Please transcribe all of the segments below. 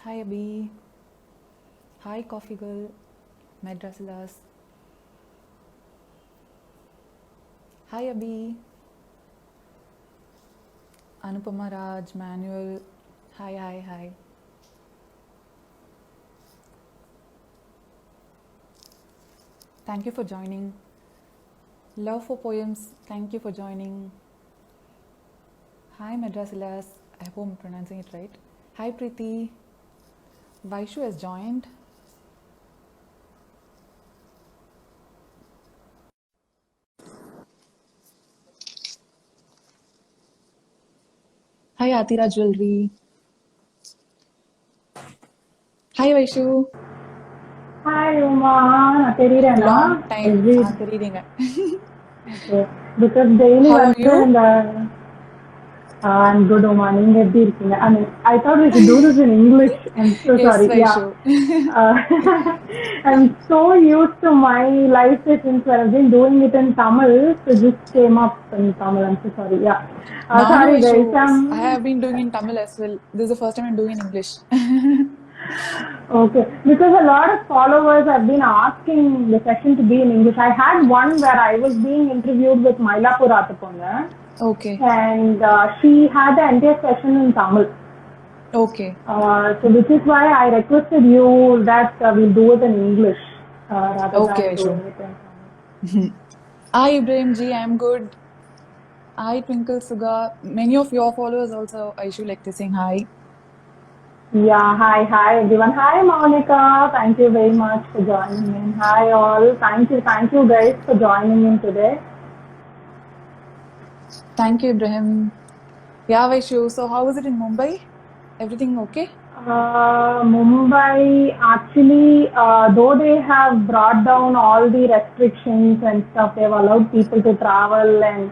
Hi Abhi. Hi Coffee Girl. Madrasilas. Hi Abhi. Anupama Raj. Manuel. Hi. Thank you for joining. Love for Poems. Thank you for joining. Hi Madrasilas. I hope I'm pronouncing it right. Hi Preeti. Vaishu has joined. Hi Atira Jewelry. Hi Vaishu. Hi, Uma. நான் தெரியுறேனா Long time. every தெரியுறீங்க. okay because daily How are வந்து you? இந்த I'm good, Uma. நீங்க எப்படி இருக்கீங்க? I mean, I thought we should do this in English. I'm so Yes, sorry. Yeah. Vaishu. Uh, I'm so used to my live sessions where I've been doing it in Tamil, so just came up in Tamil. I'm so sorry. Yeah. Nanu Sorry, Vaishu. guys. I have been doing in Tamil as well. This is the first time I'm doing in English. Okay, because a lot of followers have been asking the session to be in English. I had one where I was being interviewed with Mylapur Ataponna, Okay. and she had the entire session in Tamil. Okay. So which is why I requested you that we'll do it in English rather Okay, than Vaishu. doing it in Tamil. Hi, Ibrahim ji. I'm good. Hi, Twinkle Suga. Many of your followers also, Aishu, like to saying hi. Yeah, hi everyone. Hi Monica, thank you very much for joining in. Hi all, thank you guys for joining in today. Thank you, Ibrahim. Yeah, Vaishu. So, how was it in Mumbai? Everything okay? Mumbai, actually, though they have brought down all the restrictions and stuff, they've allowed people to travel and,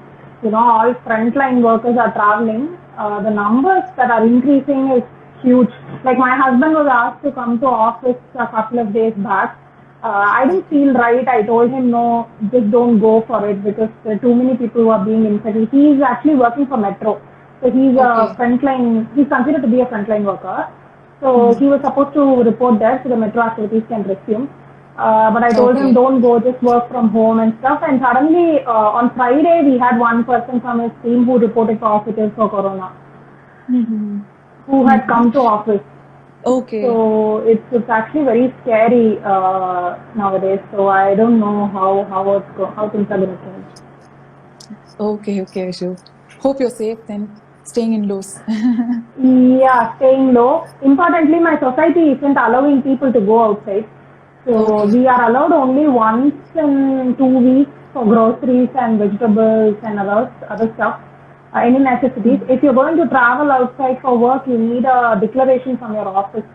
all frontline workers are traveling. The numbers that are increasing is huge. Like my husband was asked to come to office a couple of days back. I didn't Okay. feel right. I told him, no, just don't go for it because there are too many people who are being infected. He's actually working for Metro. So Okay. he's considered to be a frontline worker. So Hmm. he was supposed to report there so the metro activities can resume. But I told him Okay. don't go, just work from home and stuff. And suddenly on Friday we had one person from his team who reported positive for corona, Mm-hmm. who had come to office. Okay. So it's actually very scary nowadays. So I don't know how things are going to change. Okay, Vaishu. Hope you're safe then. Staying indoors. Yeah, staying low. Importantly, my society isn't allowing people to go outside. So Okay. we are allowed only once in 2 weeks for groceries and vegetables and other stuff, any necessities. Hmm. If you're going to travel outside for work, you need a declaration from your office.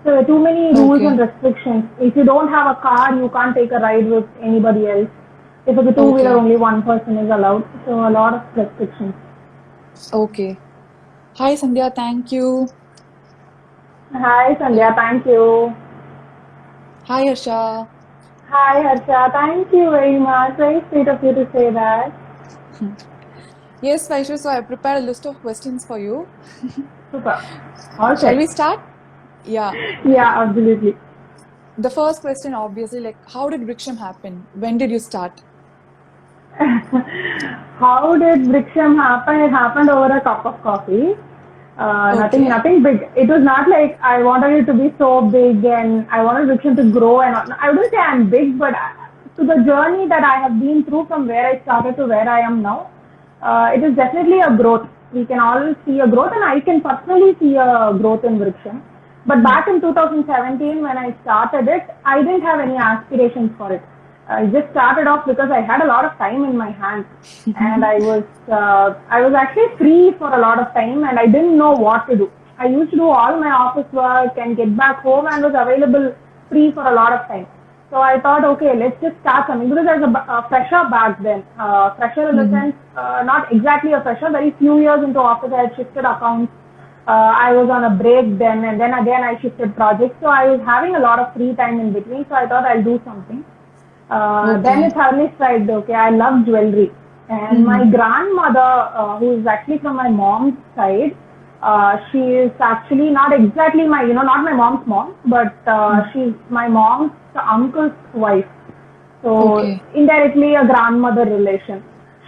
So there are too many rules and Okay. restrictions. If you don't have a car, you can't take a ride with anybody else. If it's a two-wheeler, Okay. only one person is allowed. So a lot of restrictions. Okay. Hi, Sandhya. Thank you. Hi, Yeah. Sandhya. Thank you. Hi, Harsha. Hi, Harsha. Thank you very much. Very sweet of you to say that. Yes, Vaishu. So I prepared a list of questions for you. Super. All Shall we set. start? Yeah. Yeah, absolutely. The first question, obviously, like, how did Vriksham happen? When did you start? How did Briksham happen? It happened over a cup of coffee. Okay. Nothing big. It was not like I wanted it to be so big and I wanted Briksham to grow. And I wouldn't say I'm big, but to the journey that I have been through from where I started to where I am now, it is definitely a growth. We can all see a growth, and I can personally see a growth in Vriksham. But Hmm. back in 2017, when I started it, I didn't have any aspirations for it. I just started off because I had a lot of time in my hands, and I was actually free for a lot of time, and I didn't know what to do. I used to do all my office work and get back home, and was available free for a lot of time. So I thought, okay, let's just start something because I was a fresher back then. Fresher in the Mm-hmm. sense, not exactly a fresher. Very few years into office, I had shifted accounts. I was on a break then, and then again I shifted projects. So I was having a lot of free time in between. So I thought I'll do something. Then Okay. it suddenly striked, okay, I love jewelry. And my Mm-hmm. grandmother, who is actually from my mom's side, She is actually not exactly my, not my mom's mom, but she's my mom's uncle's wife. So Okay. indirectly a grandmother relation.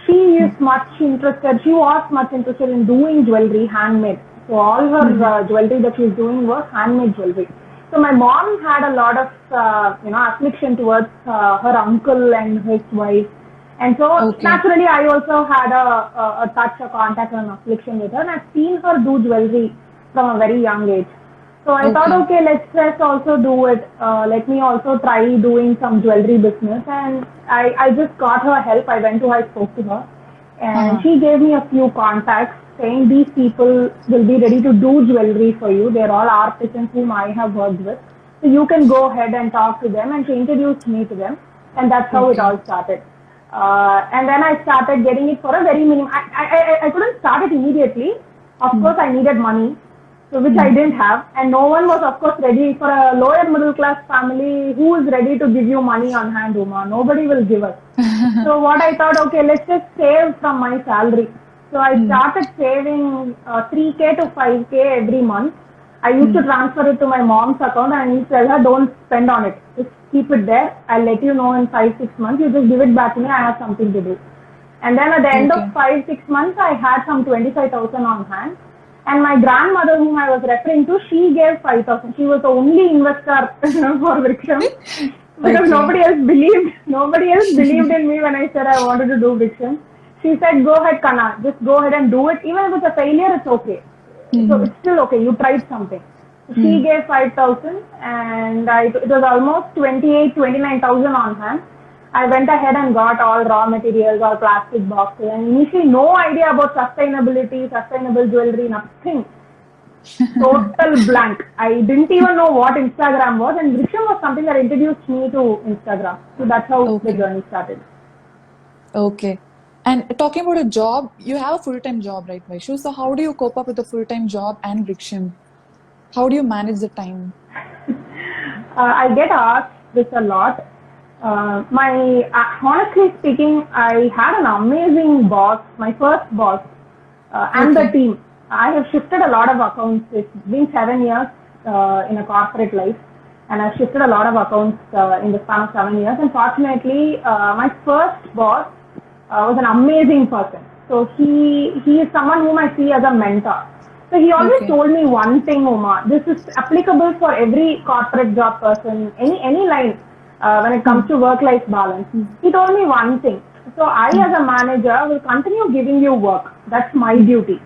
She is much interested, she was much interested in doing jewelry, handmade. So all her jewelry that she was doing was handmade jewelry. So my mom had a lot of, affliction towards her uncle and his wife. And so Okay. naturally I also had a touch, a contact and affliction with her, and I've seen her do jewelry from a very young age. So I thought, Okay. okay, let's just also do it. Let me also try doing some jewelry business. And I just got her help. I went to her, I spoke to her. And she gave me a few contacts saying these people will be ready to do jewelry for you. They're all artisans whom I have worked with. So you can go ahead and talk to them, and she introduced me to them. And that's how it Okay. all started. And then I started getting it for a very minimum. I couldn't start it immediately. Of course, I needed money, so which I didn't have, and no one was, of course, ready for a lower middle class family. Who is ready to give you money on hand, Uma? Nobody will give us. So what I thought, okay, let's just save from my salary. So I started saving 3K to 5K every month. I used to transfer it to my mom's account, and I used to tell her, don't spend on it. Just keep it there. I'll let you know in 5-6 months. You just give it back to me. I have something to do. And then at the end Okay. of 5-6 months, I had some 25,000 on hand. And my grandmother, whom I was referring to, she gave 5,000. She was the only investor for Vriksham, because Okay. nobody else believed in me when I said I wanted to do Vriksham. She said, go ahead, Kana, just go ahead and do it. Even if it's a failure, it's okay. So it's still okay. You tried something. She gave 5,000, and it was almost 29,000 on hand. I went ahead and got all raw materials, all plastic boxes, and initially no idea about sustainability, sustainable jewelry, nothing. Total blank. I didn't even know what Instagram was, and Vriksham was something that introduced me to Instagram. So that's how the Okay. journey started. Okay. And talking about a job, you have a full-time job, right, Vaishu? So how do you cope up with a full-time job and Vriksham? How do you manage the time? I get asked this a lot. Honestly speaking, I had an amazing boss, my first boss, and the Okay. team. I have shifted a lot of accounts. It's been 7 years in a corporate life, and I've shifted a lot of accounts in the span of 7 years. And fortunately, my first boss was an amazing person. So he is someone whom I see as a mentor. So he always Okay. told me one thing, Uma. This is applicable for every corporate job person, any line when it comes to work-life balance. He told me one thing. So I, as a manager, will continue giving you work. That's my duty.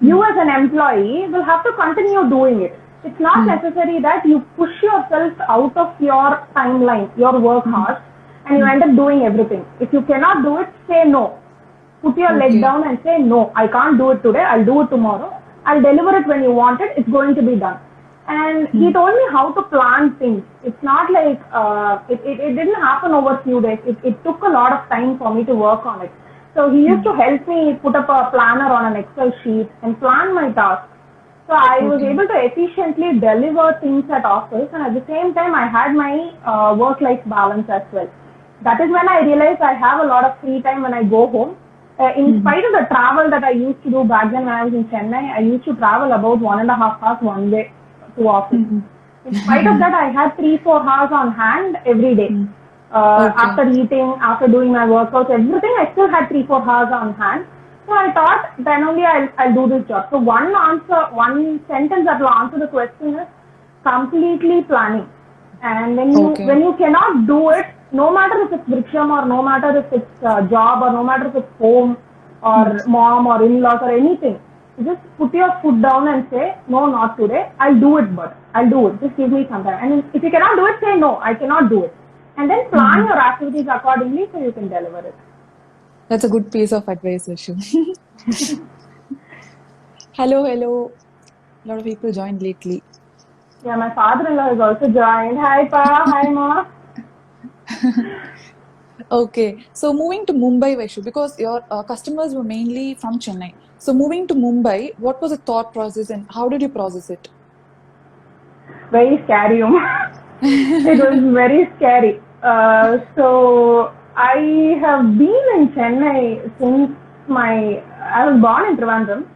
You, as an employee, will have to continue doing it. It's not necessary that you push yourself out of your timeline, your work hours, and you end up doing everything. If you cannot do it, say no. Put your leg Okay. down and say, no, I can't do it today, I'll do it tomorrow. I'll deliver it when you want it, it's going to be done. And he told me how to plan things. It's not like, it didn't happen over a few days. It took a lot of time for me to work on it. So he used to help me put up a planner on an Excel sheet and plan my tasks. So I was Okay. able to efficiently deliver things at office, and at the same time I had my work-life balance as well. That is when I realized I have a lot of free time when I go home. In spite of the travel that I used to do back then when I was in Chennai, I used to travel about 1.5 hours one way to office. In spite of that, I had 3-4 hours on hand every day. Okay. After eating, after doing my workouts, everything, I still had 3-4 hours on hand. So I thought then only I'll do this job. So one sentence that will answer the question is completely planning. And Okay. when you cannot do it, no matter if it's Vriksham or no matter if it's job or no matter if it's home or mom or in-laws or anything, you just put your foot down and say, no, not today. I'll do it, but I'll do it. Just give me some time. And if you cannot do it, say no, I cannot do it. And then plan your activities accordingly so you can deliver it. That's a good piece of advice, Vaishu. Hello, hello. A lot of people joined lately. Yeah, my father-in-law has also joined. Hi, Pa. Hi, Ma. Okay. So moving to Mumbai, Vaishu, because your customers were mainly from Chennai. So moving to Mumbai, what was the thought process and how did you process it? Very scary. It was very scary. So I have been in Chennai since I was born in Trivandrum.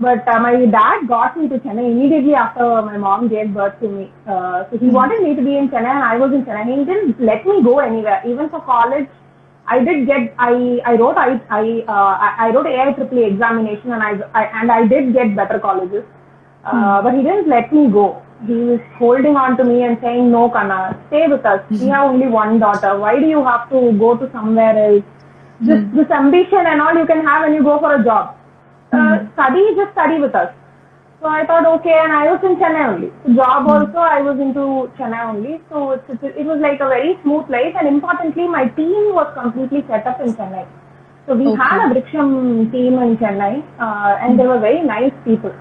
But my dad got me to Chennai immediately after my mom gave birth to me. So he wanted me to be in Chennai and I was in Chennai. He didn't let me go anywhere. Even for college, I did get, I wrote AIEEE examination and I did get better colleges. But he didn't let me go. He was holding on to me and saying, no, Kanna, stay with us. We have only one daughter. Why do you have to go to somewhere else? This ambition and all you can have when you go for a job. Just study with us. So I thought, okay, and I was in Chennai only. So job also, I was into Chennai only. So it was like a very smooth life. And importantly, my team was completely set up in Chennai. So we had a Vriksham team in Chennai and they were very nice people.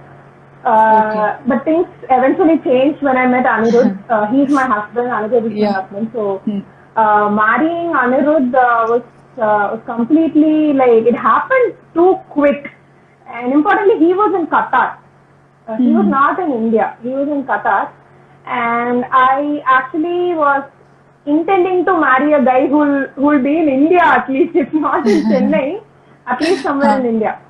But things eventually changed when I met Anirudh. He's my husband, Anirudh is my husband. So marrying Anirudh was completely like, it happened too quick. And importantly, he was in Qatar. He was not in India. He was in Qatar. And I actually was intending to marry a guy who will be in India at least, if not in Chennai, at least somewhere in India.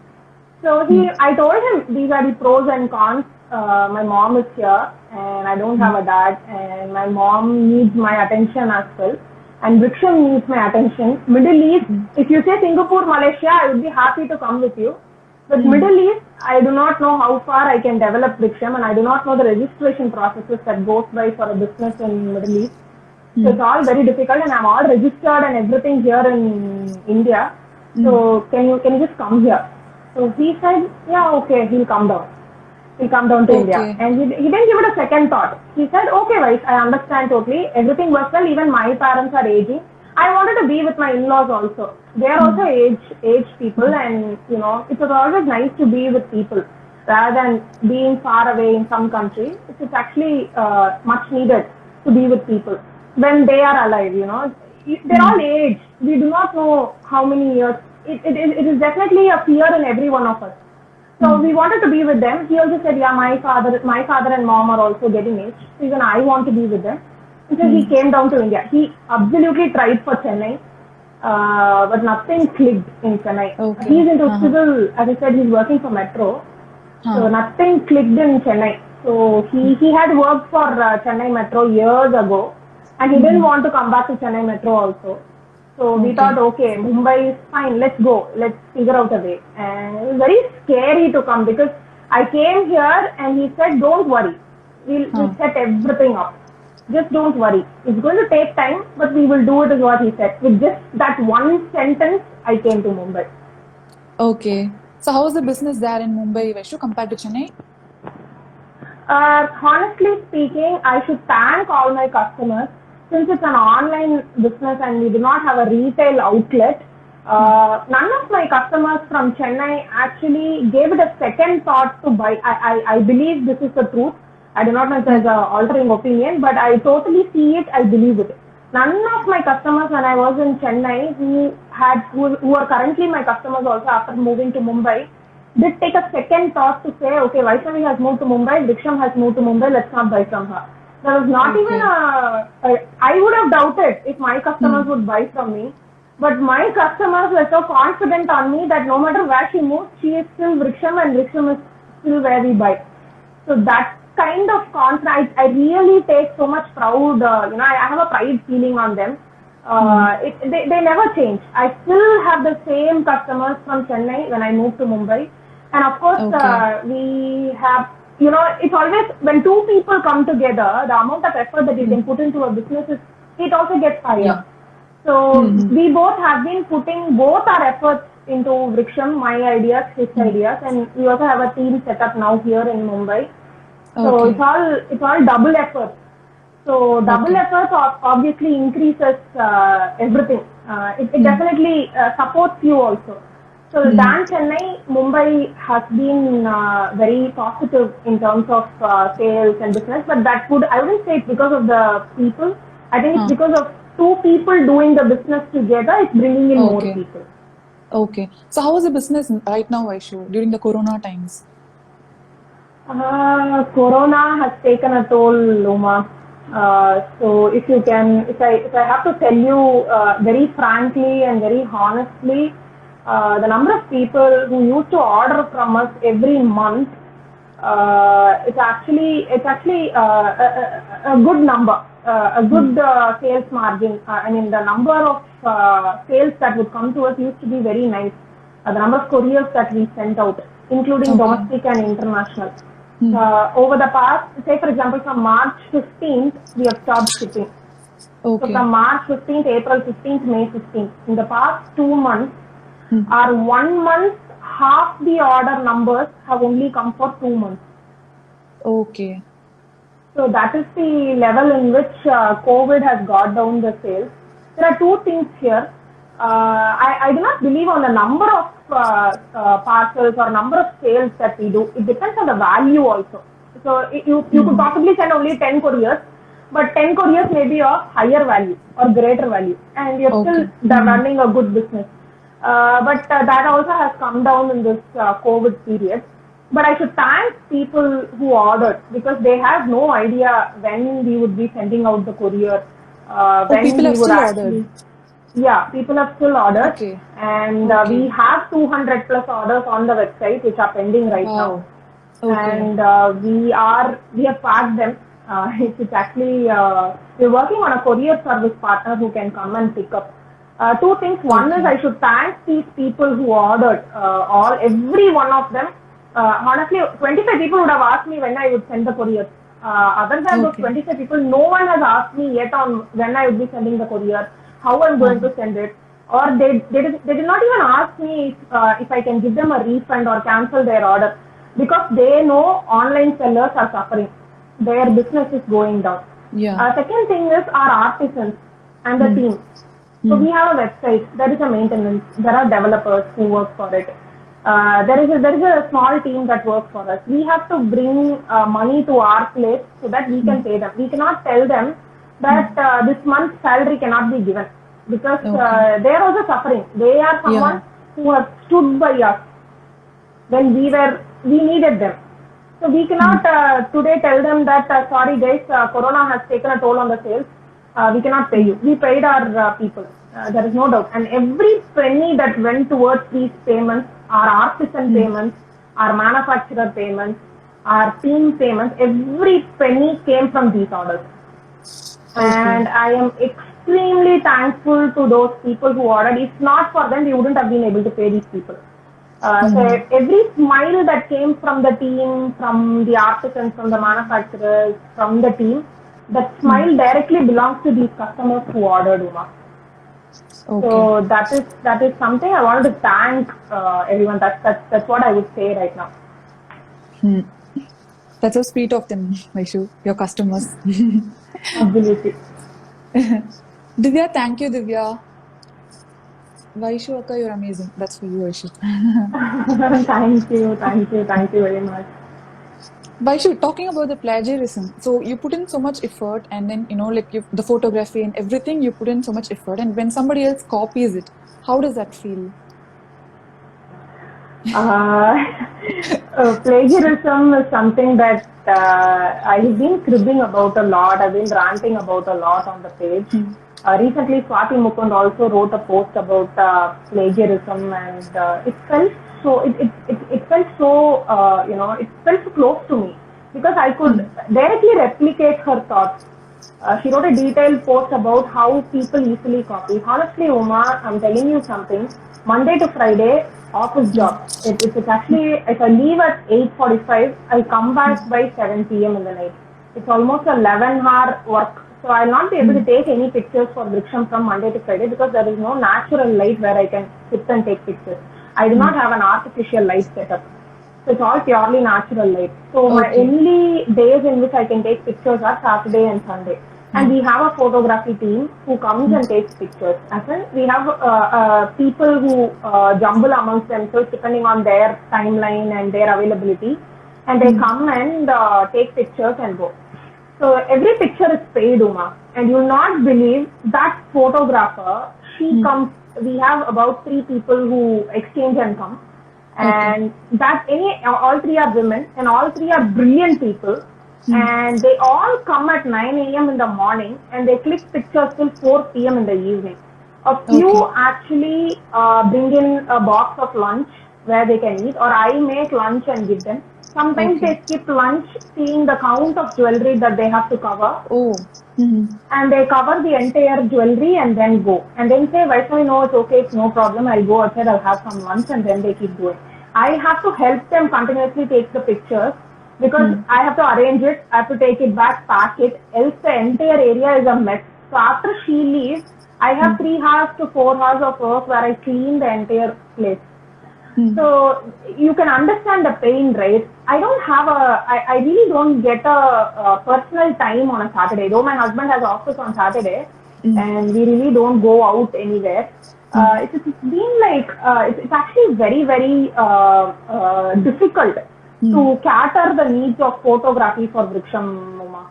So I told him these are the pros and cons. My mom is here and I don't have a dad and my mom needs my attention as well. And Vriksham needs my attention. Middle East, if you say Singapore, Malaysia, I would be happy to come with you. But Middle East, I do not know how far I can develop Vriksham and I do not know the registration processes that goes by for a business in Middle East. So it's all very difficult and I'm all registered and everything here in India. So can you just come here? So he said, yeah, okay, he'll come down. He'll come down to India. And he didn't give it a second thought. He said, okay, Vice, I understand totally. Everything works well. Even my parents are aging. I wanted to be with my in-laws also. They are also aged people and, you know, it was always nice to be with people rather than being far away in some country. It's actually much needed to be with people when they are alive, you know. They're all aged. We do not know how many years. It is definitely a fear in every one of us. So we wanted to be with them. He also said, yeah, my father and mom are also getting aged. So even I want to be with them. So he came down to India. He absolutely tried for Chennai, but nothing clicked in Chennai. He's into civil, as I said, he's working for Metro. So nothing clicked in Chennai. So he had worked for Chennai Metro years ago and he didn't want to come back to Chennai Metro also. So we thought, okay, Mumbai is fine, let's go, let's figure out a way. And it was very scary to come because I came here and he said, don't worry, we'll set everything up. Just don't worry. It's going to take time, but we will do it is what he said. With just that one sentence, I came to Mumbai. Okay. So how is the business there in Mumbai, Vaishu, compared to Chennai? Honestly speaking, I should thank all my customers. Since it's an online business and we do not have a retail outlet, none of my customers from Chennai actually gave it a second thought to buy. I believe this is the truth. I do not know if there's an altering opinion, but I totally see it, I believe it. None of my customers when I was in Chennai who are currently my customers also after moving to Mumbai, did take a second thought to say, okay, Vaishnavi has moved to Mumbai, Vriksham has moved to Mumbai, let's not buy from her. There was not even I would have doubted if my customers would buy from me. But my customers were so confident on me that no matter where she moves, she is still Vriksham and Vriksham is still where we buy. So that kind of confidence, I really take so much proud, I have a pride feeling on them. They never change. I still have the same customers from Chennai when I moved to Mumbai. And of course, we have, it's always, when two people come together, the amount of effort that you can put into a business it also gets higher. Yeah. So we both have been putting both our efforts into Vriksham, my ideas, his ideas, and we also have a team set up now here in Mumbai. So it's all double effort. So double effort obviously increases everything. It definitely supports you also. So than Chennai, Mumbai has been very positive in terms of sales and business. But I wouldn't say it's because of the people. I think it's because of two people doing the business together. It's bringing in more people. Okay. So how is the business right now, Vaishu, during the Corona times? Corona has taken a toll, Loma. So if I have to tell you very frankly and very honestly, the number of people who used to order from us every month, it's actually a good number, a good sales margin. I mean, the number of sales that would come to us used to be very nice. The number of couriers that we sent out, including domestic and international. Over the past, say for example, from March 15th, we have stopped shipping. So from March 15th, April 15th, May 15th, in the past 2 months, our 1 month, half the order numbers have only come for 2 months. Okay. So that is the level in which COVID has got down the sales. There are two things here. I do not believe on the number of parcels or number of sales that we do. It depends on the value also. So you could possibly send only 10 couriers, but 10 couriers may be of higher value or greater value, and you're still running a good business. But that also has come down in this COVID period. But I should thank people who ordered, because they have no idea when we would be sending out the courier. When people have still ordered. Yeah, people have still ordered. Okay. And we have 200 plus orders on the website which are pending right now. Okay. And we have packed them. It's actually, we're working on a courier service partner who can come and pick up. Two things. One is I should thank these people who ordered, every one of them. Honestly, 25 people would have asked me when I would send the courier. Other than those 25 people, no one has asked me yet on when I would be sending the courier, how I'm going to send it, or they did not even ask me if I can give them a refund or cancel their order, because they know online sellers are suffering. Their business is going down. Yeah. Second thing is our artisans and the team. So we have a website, there is a maintenance, there are developers who work for it. There is a small team that works for us. We have to bring money to our place so that we can pay them. We cannot tell them that this month's salary cannot be given, because they are also suffering. They are someone who has stood by us when we needed them. So we cannot today tell them that sorry guys, Corona has taken a toll on the sales. We cannot pay you. We paid our people. There is no doubt. And every penny that went towards these payments, our artisan payments, our manufacturer payments, our team payments, every penny came from these orders. And I am extremely thankful to those people who ordered. If not for them, we wouldn't have been able to pay these people. So every smile that came from the team, from the artisans, from the manufacturers, from the team, that smile directly belongs to these customers who ordered, Uma. So that is something I wanted to thank everyone. That's what I would say right now. That's so sweet of them, Vaishu, your customers. Absolutely. Divya, thank you, Divya. Vaishu Akka, you're amazing. That's for you, Vaishu. Thank you very much. Vaishu, talking about the plagiarism, so you put in so much effort, and then the photography and everything, you put in so much effort, and when somebody else copies it, how does that feel? Plagiarism is something that I have been cribbing about a lot. I've been ranting about a lot on the page. Recently, Swati Mukund also wrote a post about plagiarism, and it felt so. It felt so. It felt so close to me, because I could directly replicate her thoughts. She wrote a detailed post about how people easily copy. Honestly, Uma, I'm telling you something. Monday to Friday, office job. It's actually, if I leave at 8:45, I come back by 7 p.m. in the night. It's almost 11-hour work. So I'll not be able to take any pictures for Vriksham from Monday to Friday, because there is no natural light where I can sit and take pictures. I do not have an artificial light setup. So it's all purely natural light. So my only days in which I can take pictures are Saturday and Sunday. And we have a photography team who comes and takes pictures. As in, we have people who jumble amongst themselves depending on their timeline and their availability. And they come and take pictures and go. So every picture is paid, Uma. And you will not believe that photographer, she comes, we have about 3 people who exchange and come. And all 3 are women, and all 3 are brilliant people. And they all come at 9 a.m. in the morning, and they click pictures till 4 p.m. in the evening. A few Okay. actually bring in a box of lunch where they can eat, or I make lunch and give them. Sometimes Okay. they skip lunch, seeing the count of jewelry that they have to cover, Oh. Mm-hmm. and they cover the entire jewelry and then go. And then say, Vaishnavi, no, it's okay, it's no problem, I'll go outside, I'll have some lunch, and then they keep going. I have to help them continuously take the pictures because I have to arrange it, I have to take it back, pack it, else the entire area is a mess. So after she leaves, I have 3 hours to 4 hours of work where I clean the entire place. So you can understand the pain, right? I really don't get a personal time on a Saturday. Though my husband has office on Saturday, and we really don't go out anywhere. It's been like, it's actually very, very difficult to cater the needs of photography for Vriksham, Uma.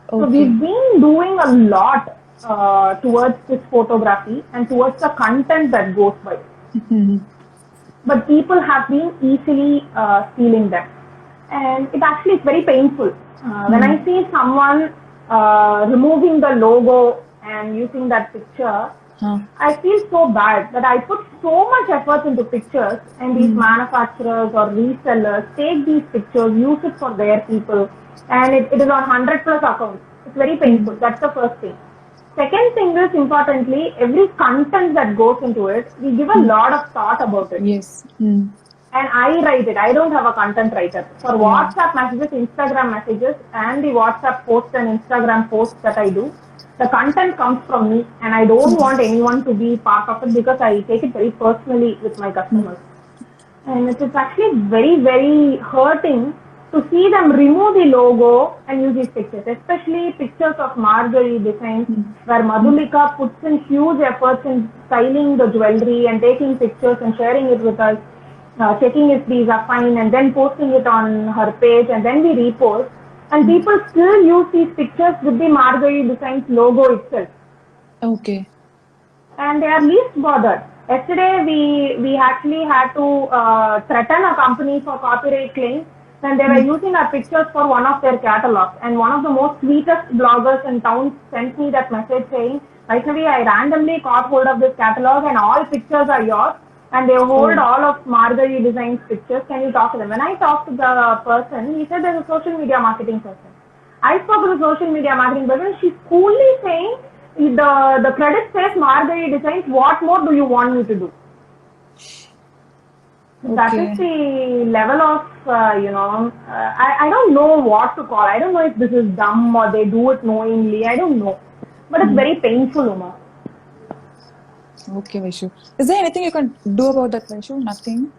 So Okay. we've been doing a lot towards this photography and towards the content that goes by. But people have been easily stealing them, and it actually is very painful. When I see someone removing the logo and using that picture, I feel so bad that I put so much effort into pictures, and these manufacturers or resellers take these pictures, use it for their people, and it is on 100 plus accounts. It's very painful. That's the first thing. Second thing is, importantly, every content that goes into it, we give a lot of thought about it. Yes. And I write it. I don't have a content writer. For WhatsApp messages, Instagram messages, and the WhatsApp posts and Instagram posts that I do, the content comes from me, and I don't want anyone to be part of it because I take it very personally with my customers. And it is actually very, very hurting to see them remove the logo and use these pictures, especially pictures of Marjorie designs where Madhulika puts in huge efforts in styling the jewelry and taking pictures and sharing it with us, checking if these are fine, and then posting it on her page, and then we repost. And people still use these pictures with the Marjorie designs logo itself. Okay. And they are least bothered. Yesterday, we actually had to threaten a company for copyright claims when they were using our pictures for one of their catalogs. And one of the most sweetest bloggers in town sent me that message saying, Vaishnavi, I randomly caught hold of this catalog and all pictures are yours. And they hold all of Marjorie Design's pictures. Can you talk to them? When I talked to the person, he said there's a social media marketing person. I spoke to the social media marketing person. She's coolly saying, the credit says Marjorie Designs, what more do you want me to do? That is the level of, I don't know what to call. I don't know if this is dumb or they do it knowingly. I don't know. But it's very painful, Uma. Okay, Vaishu. Is there anything you can do about that, Vaishu? Nothing?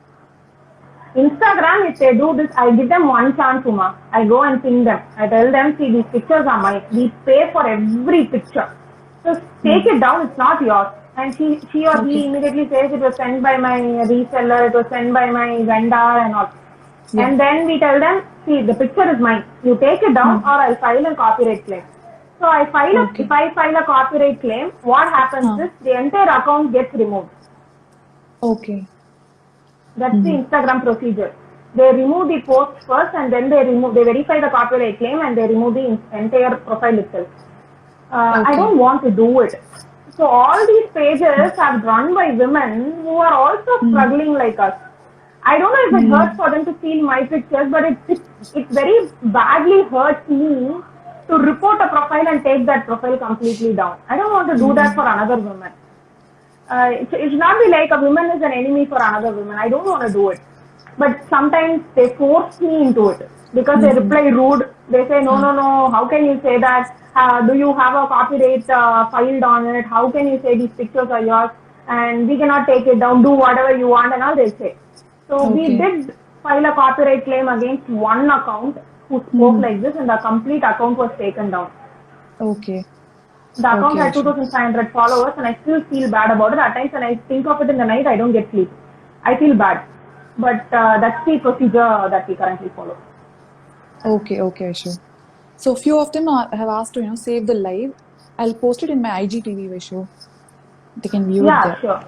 Instagram, if they do this, I give them one chance, Uma. I go and ping them. I tell them, see, these pictures are mine. We pay for every picture. So take it down, it's not yours. And she or he immediately says it was sent by my reseller, it was sent by my vendor and all. Yeah. And then we tell them, see, the picture is mine. You take it down or I'll file a copyright claim. So if I file a copyright claim, what happens is the entire account gets removed. Okay. That's the Instagram procedure. They remove the post first and then they verify the copyright claim and they remove the entire profile itself. I don't want to do it. So all these pages are run by women who are also struggling like us. I don't know if it hurts for them to steal my pictures, but it very badly hurts me to report a profile and take that profile completely down. I don't want to do that for another woman. It should not be like a woman is an enemy for another woman. I don't want to do it. But sometimes they force me into it because they reply rude. They say, no, how can you say that? Do you have a copyright filed on it? How can you say these pictures are yours? And we cannot take it down. Do whatever you want and all they say. So we did file a copyright claim against one account who spoke like this and the complete account was taken down. Okay. The account had 2,500 followers and I still feel bad about it. At times when I think of it in the night, I don't get sleep. I feel bad. But that's the procedure that we currently follow. Okay, sure. So few of them have asked to save the live. I'll post it in my IGTV Vaishu. They can view it there. Sure.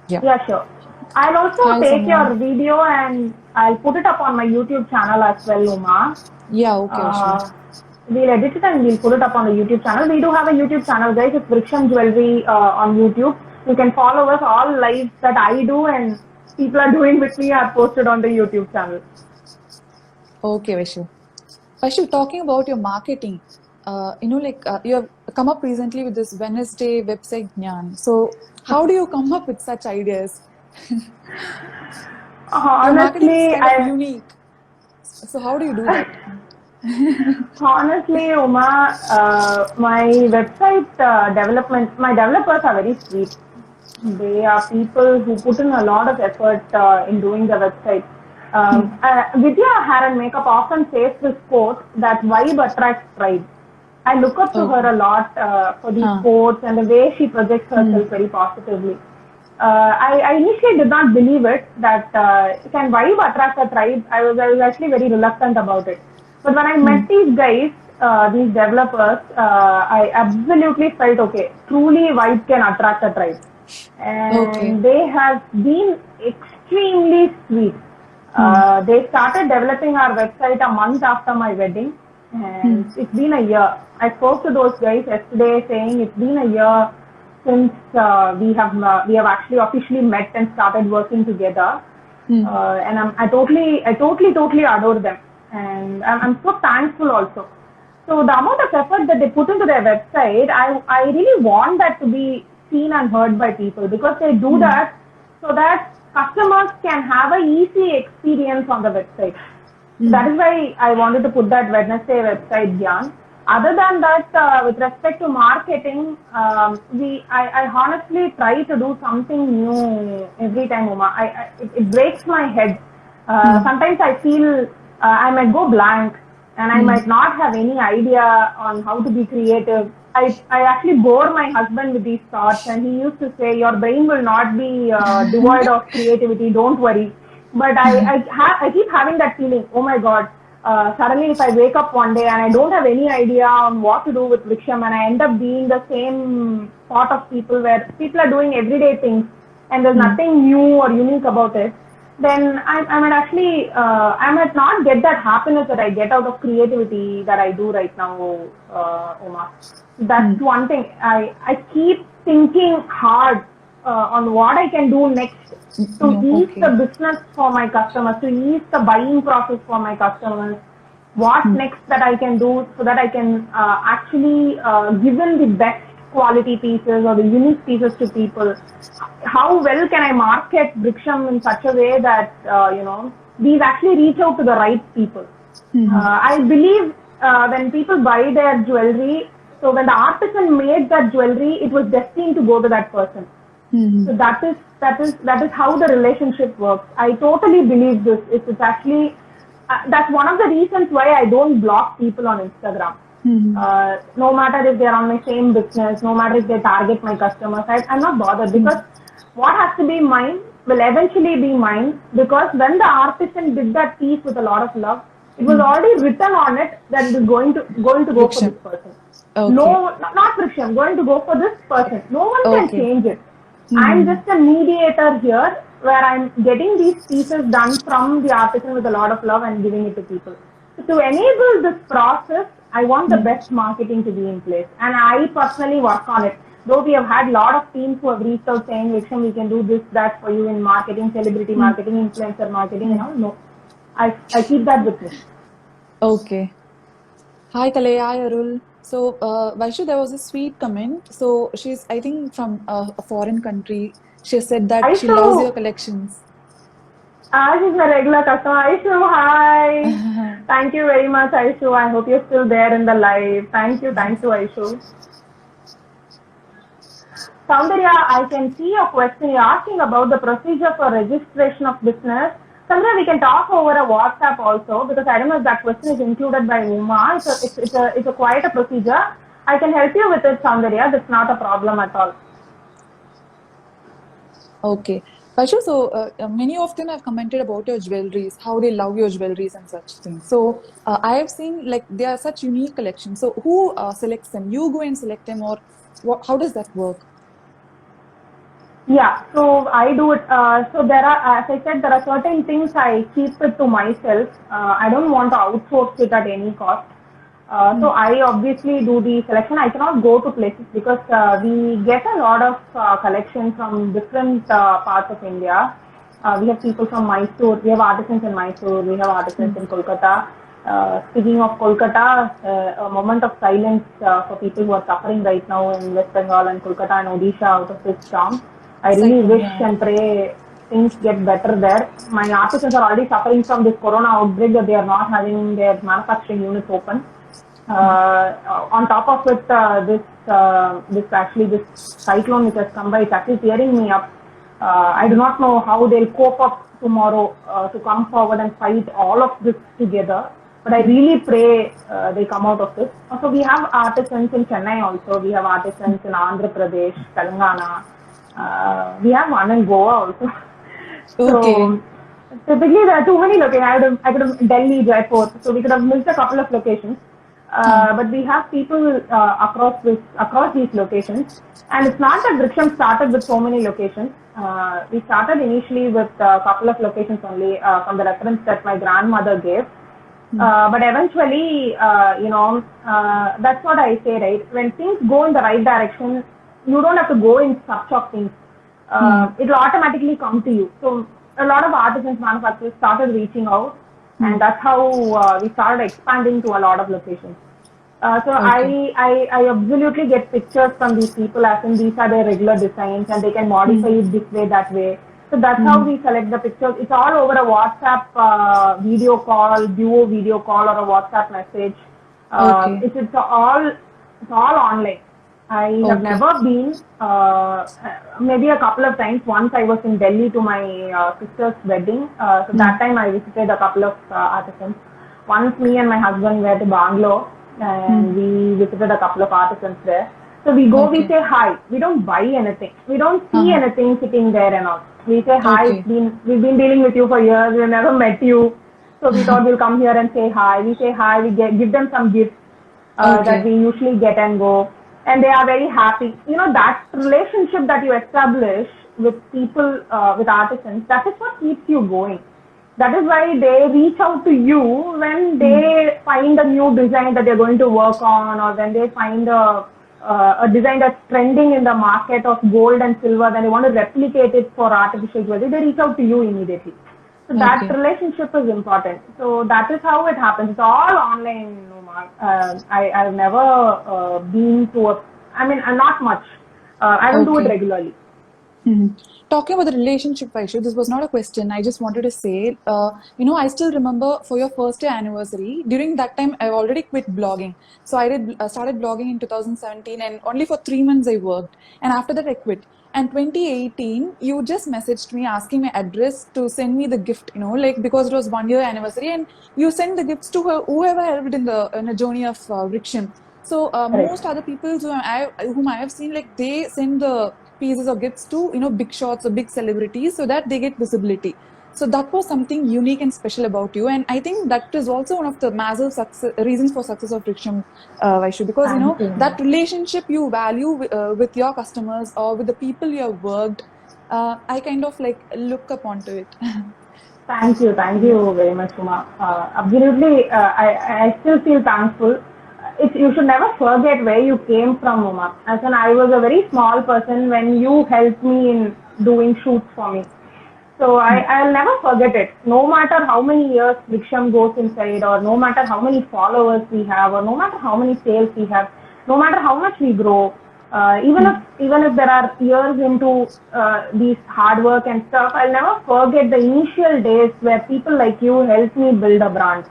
Yeah, sure. I'll also take your video and I'll put it up on my YouTube channel as well, Uma. Yeah, okay, sure. We'll edit it and we'll put it up on the YouTube channel. We do have a YouTube channel, guys. It's Vriksham Jewelry on YouTube. You can follow us. All lives that I do and people are doing with me are posted on the YouTube channel. Okay, Vaishu. Vaishu, talking about your marketing, you have come up recently with this Wednesday website Gyan. So, how do you come up with such ideas? Your marketing is Honestly, kind of unique. So, how do you do that? Honestly, Uma, my website my developers are very sweet. They are people who put in a lot of effort in doing the website. Vidya Hair and Makeup often says this quote that vibe attracts pride. I look up to Okay. her a lot for these Huh. quotes and the way she projects herself very positively. I initially did not believe it that can vibe attract a tribe. I was actually very reluctant about it. But when I met these guys, these developers, I absolutely felt okay. Truly, vibe can attract a tribe, Okay. and they have been extremely sweet. They started developing our website a month after my wedding, and it's been a year. I spoke to those guys yesterday saying it's been a year since we have actually officially met and started working together. And I totally adore them, and I'm so thankful also. So the amount of effort that they put into their website, I really want that to be seen and heard by people because they do that so that customers can have a easy experience on the website. That is why I wanted to put that Wednesday website, Gyan. Other than that, with respect to marketing, I honestly try to do something new every time, Uma. It breaks my head. Sometimes I feel I might go blank and I might not have any idea on how to be creative. I actually bore my husband with these thoughts, and he used to say, "Your brain will not be devoid of creativity. Don't worry." But I keep having that feeling. Oh my God! Suddenly, if I wake up one day and I don't have any idea on what to do with Vriksham, and I end up being the same sort of people where people are doing everyday things, and there's nothing new or unique about it, then I might actually I might not get that happiness that I get out of creativity that I do right now, Uma. That's one thing. I keep thinking hard on what I can do next to ease Okay. the business for my customers, to ease the buying process for my customers. What next that I can do so that I can actually give them the best quality pieces or the unique pieces to people. How well can I market Vriksham in such a way that these actually reach out to the right people? I believe when people buy their jewelry, so when the artisan made that jewelry, it was destined to go to that person. So that is how the relationship works. I totally believe this. It's actually that's one of the reasons why I don't block people on Instagram. No matter if they're on my same business, no matter if they target my customers, I'm not bothered because what has to be mine will eventually be mine because when the artisan did that piece with a lot of love, it was already written on it that it is going to go for Vriksham. this person. Okay. No, not Vriksham, going to go for this person. No one can Okay. change it. I'm just a mediator here where I'm getting these pieces done from the artisan with a lot of love and giving it to people. So to enable this process, I want the best marketing to be in place. And I personally work on it. Though we have had a lot of teams who have reached out saying, Vriksham, we can do this, that for you in marketing, celebrity marketing, influencer marketing, and all. No. I keep that with me. Okay. Hi, Kalei. Hi, Arul. So, Vaishu, there was a sweet comment. So, she's, I think, from a foreign country. She said that she loves your collections. She's a regular customer. Aishu, hi. Thank you very much, Aishu. I hope you're still there in the live. Thank you, Aishu. Soundarya, I can see your question. You're asking about the procedure for registration of business. Soundarya, we can talk over a WhatsApp also because I don't know if that question is included by Uma. It's a quite a procedure. I can help you with it, Soundarya. That's not a problem at all. Okay. Vaishu, so many of them have commented about your jewelries, how they love your jewelries and such things. So I have seen like they are such unique collections. So who selects them? You go and select them, or how does that work? Yeah, so I do it. So there are, as I said, there are certain things I keep it to myself. I don't want to outsource it at any cost. So I obviously do the selection. I cannot go to places because we get a lot of collection from different parts of India. We have people from Mysore. We have artisans in Mysore. We have artisans in Kolkata. Speaking of Kolkata, a moment of silence for people who are suffering right now in West Bengal and Kolkata and Odisha out of this storm. I really Cyclone, wish yeah. and pray things get better there. My artisans are already suffering from this corona outbreak that they are not having their manufacturing units open. On top of it, this cyclone which has come by, it's actually tearing me up. I do not know how they'll cope up tomorrow to come forward and fight all of this together. But I really pray they come out of this. Also, we have artisans in Chennai also. We have artisans in Andhra Pradesh, Telangana. We have one in Goa also. Okay. So typically there are too many locations. I could have Delhi, Jaipur. So we could have missed a couple of locations. But we have people across these locations. And it's not that Vriksham started with so many locations. We started initially with a couple of locations only from the reference that my grandmother gave. But eventually, that's what I say, right? When things go in the right direction, you don't have to go in search of things. It will automatically come to you. So a lot of artisans, manufacturers started reaching out, and that's how we started expanding to a lot of locations. So Okay. I absolutely get pictures from these people as in these are their regular designs and they can modify it this way, that way. So that's how we select the pictures. It's all over a WhatsApp video call, duo video call or a WhatsApp message. Okay. It's all online. I have Okay. never been, maybe a couple of times. Once I was in Delhi to my sister's wedding. So that time I visited a couple of artisans. Once me and my husband were to Bangalore and we visited a couple of artisans there. So we go, we Okay. say hi. We don't buy anything. We don't see anything sitting there and all. We say hi. Okay. We've been dealing with you for years. We've never met you. So we thought we'll come here and say hi. We say hi. We give them some gifts that we Okay. usually get and go. And they are very happy. You know, that relationship that you establish with people, with artisans, that is what keeps you going. That is why they reach out to you when they find a new design that they're going to work on, or when they find a design that's trending in the market of gold and silver, then they want to replicate it for artificial jewelry. They reach out to you immediately. So that Okay. relationship is important. So that is how it happens. It's all online, Umar. I've never been to not much. I don't do it Okay. regularly. Talking about the relationship, Vaishu, this was not a question. I just wanted to say, I still remember for your first year anniversary. During that time, I already quit blogging. So I started blogging in 2017, and only for 3 months I worked. And after that, I quit. And 2018, you just messaged me asking my address to send me the gift. Like because it was 1 year anniversary, and you send the gifts to whoever helped in a journey of Vriksham. So Correct. most other people whom I have seen, like they send the pieces or gifts to big shots or big celebrities so that they get visibility. So that was something unique and special about you, and I think that is also one of the massive reasons for success of Vriksham, Vaishu, because Thank you. that relationship you value with your customers or with the people you have worked. I kind of like look upon to it. Thank you very much, Uma. Absolutely, I still feel thankful. You should never forget where you came from, Uma. As in, I was a very small person when you helped me in doing shoots for me. So I'll never forget it. No matter how many years Vriksham goes inside, or no matter how many followers we have, or no matter how many sales we have, no matter how much we grow, even if there are years into these hard work and stuff, I'll never forget the initial days where people like you helped me build a brand.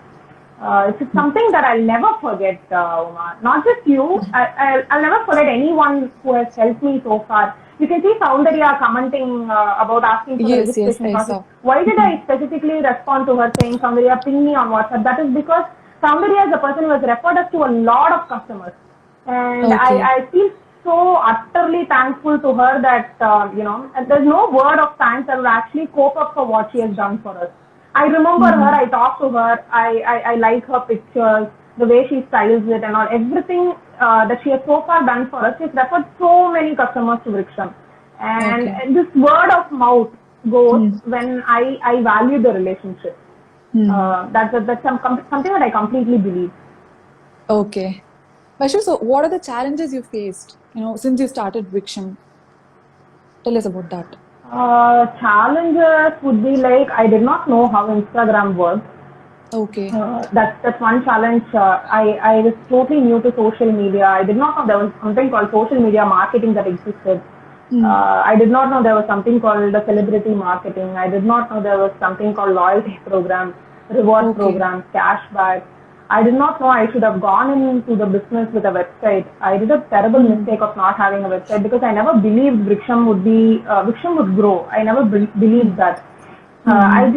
It's something that I'll never forget, Uma. Not just you, I'll never forget anyone who has helped me so far. You can see Soundarya commenting about asking for the Yes, yes, registration I process. saw. Why did I specifically respond to her saying, Soundarya, ping me on WhatsApp? That is because Soundarya is a person who has referred us to a lot of customers. And Okay. I feel so utterly thankful to her that, and there's no word of thanks that will actually cope up for what she has done for us. I remember her, I talk to her, I like her pictures, the way she styles it and all, everything that she has so far done for us. She's referred so many customers to Vriksham. Okay. And this word of mouth goes when I value the relationship. That's something that I completely believe. Okay. Vaishu, so what are the challenges you faced, since you started Vriksham? Tell us about that. Challenges would be like I did not know how Instagram works. Okay. That's one challenge. I was totally new to social media. I did not know there was something called social media marketing that existed. I did not know there was something called the celebrity marketing. I did not know there was something called loyalty programs, reward Okay. programs, cashback. I did not know I should have gone into the business with a website. I did a terrible mistake of not having a website because I never believed Vriksham would grow. I never believed that. I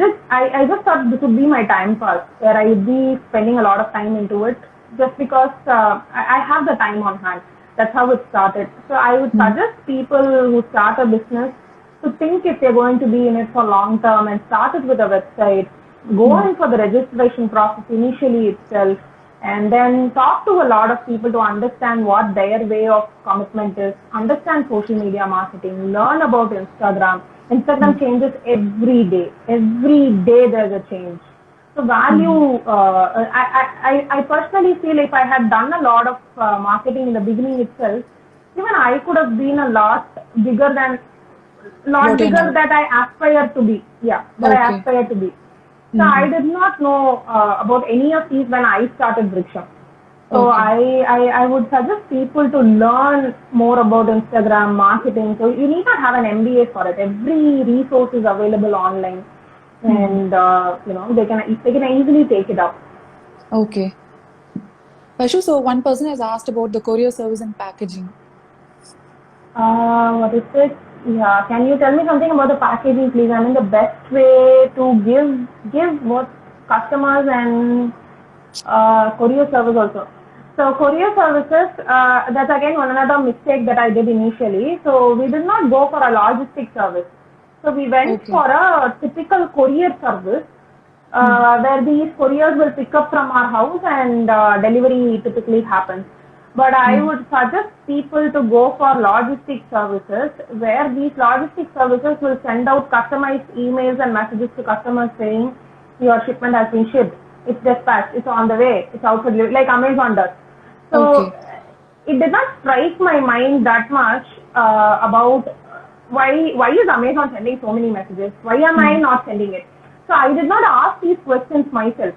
just thought this would be my time pass, where I would be spending a lot of time into it, just because I have the time on hand. That's how it started. So I would suggest people who start a business to think if they're going to be in it for long term and start it with a website, go in for the registration process initially itself, and then talk to a lot of people to understand what their way of commitment is, understand social media marketing, learn about Instagram. Instagram changes every day. Every day there's a change. So value, I personally feel if I had done a lot of marketing in the beginning itself, even I could have been a bigger than, lot What you bigger know. that I aspire to be. Yeah, that I Okay. aspire to be. So I did not know about any of these when I started Vriksham. So Okay. I would suggest people to learn more about Instagram marketing. So you need not have an MBA for it. Every resource is available online, and they can easily take it up. Okay. Vaishu, so one person has asked about the courier service and packaging. What is it? Yeah, can you tell me something about the packaging, please? I mean, the best way to give what customers and courier service also. So courier services, that's again one another mistake that I did initially. So we did not go for a logistic service. So we went Okay. for a typical courier service, where these couriers will pick up from our house and delivery typically happens. But I would suggest people to go for logistic services, where these logistic services will send out customized emails and messages to customers saying your shipment has been shipped, it's dispatched, it's on the way, it's out for delivery, like Amazon does. So Okay. it did not strike my mind that much about why is Amazon sending so many messages? Why am I not sending it? So I did not ask these questions myself,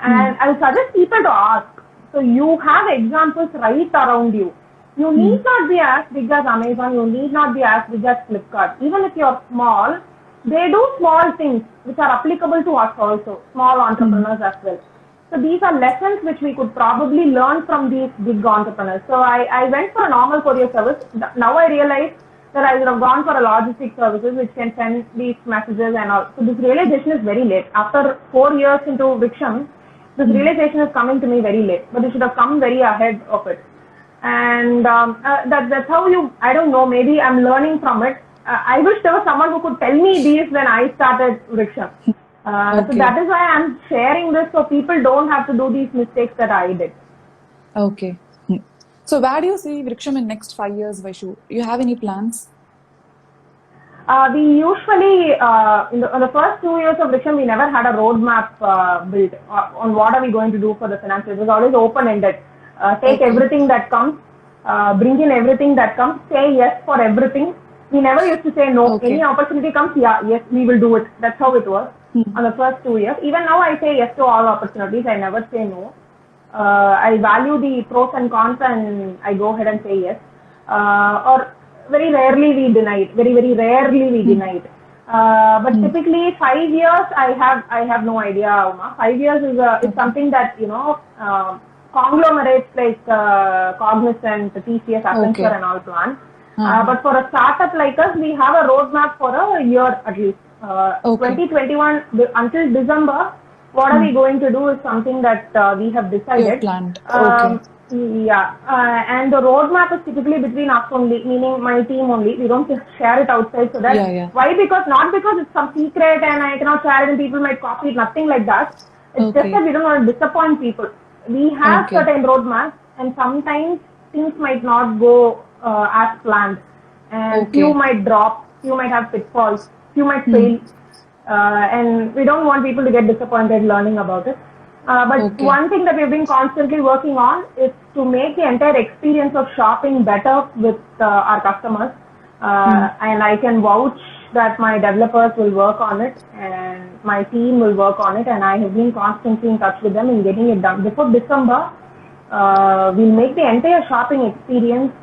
and I would suggest people to ask. So you have examples right around you. You need not be as big as Amazon. You need not be as big as Flipkart. Even if you're small, they do small things which are applicable to us also, small entrepreneurs as well. So these are lessons which we could probably learn from these big entrepreneurs. So I went for a normal courier service. Now I realize that I would have gone for a logistic services which can send these messages and all. So this realization is very late. After 4 years into Vriksham, this realization is coming to me very late, but it should have come very ahead of it. And that's how I don't know, maybe I'm learning from it. I wish there was someone who could tell me these when I started Vriksham. So Okay. that is why I'm sharing this so people don't have to do these mistakes that I did. Okay. So where do you see Vriksham in next 5 years, Vaishu? Do you have any plans? We usually, in the first 2 years of Vriksham, we never had a roadmap built on what are we going to do for the finance. It was always open-ended. Take everything that comes, bring in everything that comes, say yes for everything. We never used to say no. Okay. Any opportunity comes, yeah, yes, we will do it. That's how it was on the first 2 years. Even now, I say yes to all opportunities. I never say no. I value the pros and cons, and I go ahead and say yes. Or very rarely we deny it. Very rarely we deny it. But typically 5 years, I have no idea, Uma. 5 years is something that conglomerates like Cognizant, TCS, Accenture, and all plan. But for a startup like us, we have a roadmap for a year at least. 2021 until December. What are we going to do is something that we have decided. You have planned. Okay. Yeah, and the roadmap is typically between us only, meaning my team only. We don't just share it outside. So that why? Not because it's some secret and I cannot share it and people might copy it. Nothing like that. It's just that we don't want to disappoint people. We have certain roadmaps, and sometimes things might not go as planned, and few might drop, few might have pitfalls, few might fail, and we don't want people to get disappointed learning about it. But Okay. one thing that we've been constantly working on is to make the entire experience of shopping better with our customers. And I can vouch that my developers will work on it and my team will work on it, and I have been constantly in touch with them in getting it done. Before December, we'll make the entire shopping experience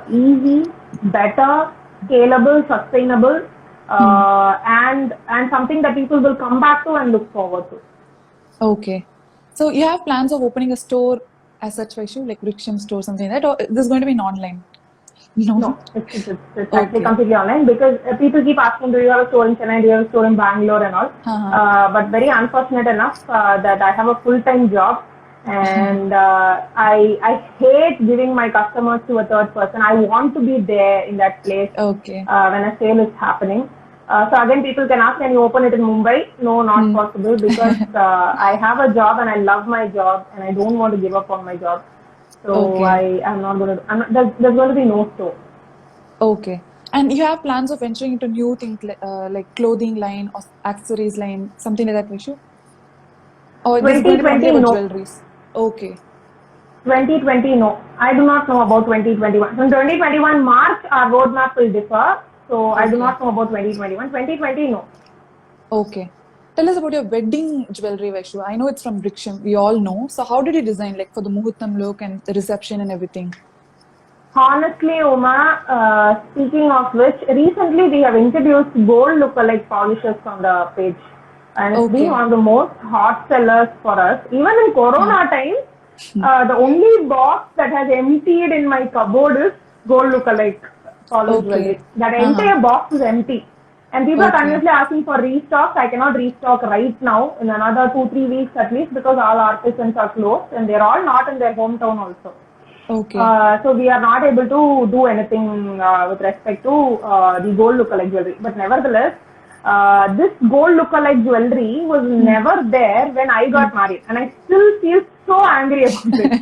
easy, better, scalable, sustainable, and something that people will come back to and look forward to. Okay. So you have plans of opening a store as such, Vaishu, like Vriksham store, something like that, or this is going to be an online? No, it's actually Okay. completely online, because people keep asking, do you have a store in Chennai, do you have a store in Bangalore and all. But very unfortunate enough that I have a full-time job, and I hate giving my customers to a third person. I want to be there in that place Okay. when a sale is happening. So again, people can ask, can you open it in Mumbai? No, not possible, because I have a job and I love my job and I don't want to give up on my job. So Okay. I'm not going to, there's going to be no store. Okay. And you have plans of venturing into new things like clothing line or accessories line, something like that, Vaishu? Or this is going to be only 2020, about no. jewelries? Okay. 2020, no. I do not know about 2021. From 2021 March, our roadmap will differ. So I do Okay. not know about 2021. 2020, no. Okay. Tell us about your wedding jewelry, Vaishu. I know it's from Vriksham. We all know. So how did you design, like for the Muhurtam look and the reception and everything? Honestly, Uma, speaking of which, recently we have introduced gold lookalike polishes on the page. And it's been Okay. one of the most hot sellers for us. Even in Corona times, the only box that has emptied in my cupboard is gold lookalike polished Okay. jewelry. That entire box is empty. And people are Okay. continuously asking for restocks. I cannot restock right now in another 2-3 weeks at least, because all artisans are closed and they're all not in their hometown also. Okay. So we are not able to do anything with respect to the gold lookalike jewelry. But nevertheless, this gold lookalike jewelry was never there when I got married, and I still feel so angry about it.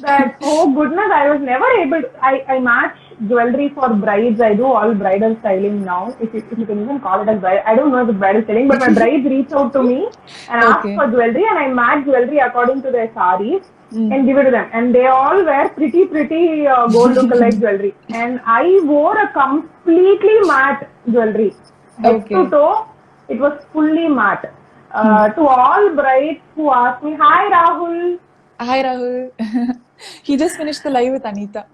That, oh goodness, I was never able to. I match jewelry for brides. I do all bridal styling now, if you can even call it as bride. I don't know if it's bridal styling, but my brides reach out to me and ask Okay. for jewelry, and I match jewelry according to their saris and give it to them. And they all wear pretty gold lookalike jewelry. And I wore a completely matte jewelry. Head Okay. to toe, it was fully matte. To all brides who asked me, hi Rahul. Hi, Rahul. He just finished the live with Anita.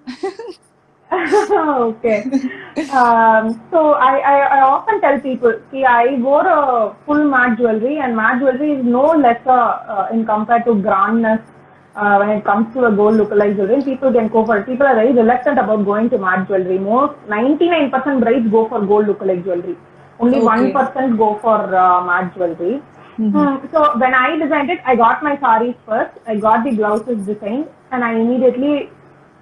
Okay. So I often tell people, see, I wore a full matte jewelry, and matte jewelry is no lesser in compared to grandness when it comes to a gold lookalike jewelry. And people can go for it. People are very reluctant about going to matte jewelry. Most 99% brides go for gold lookalike jewelry. Only Okay. 1% go for matte jewelry. So when I designed it, I got my saris first. I got the blouses designed, and I immediately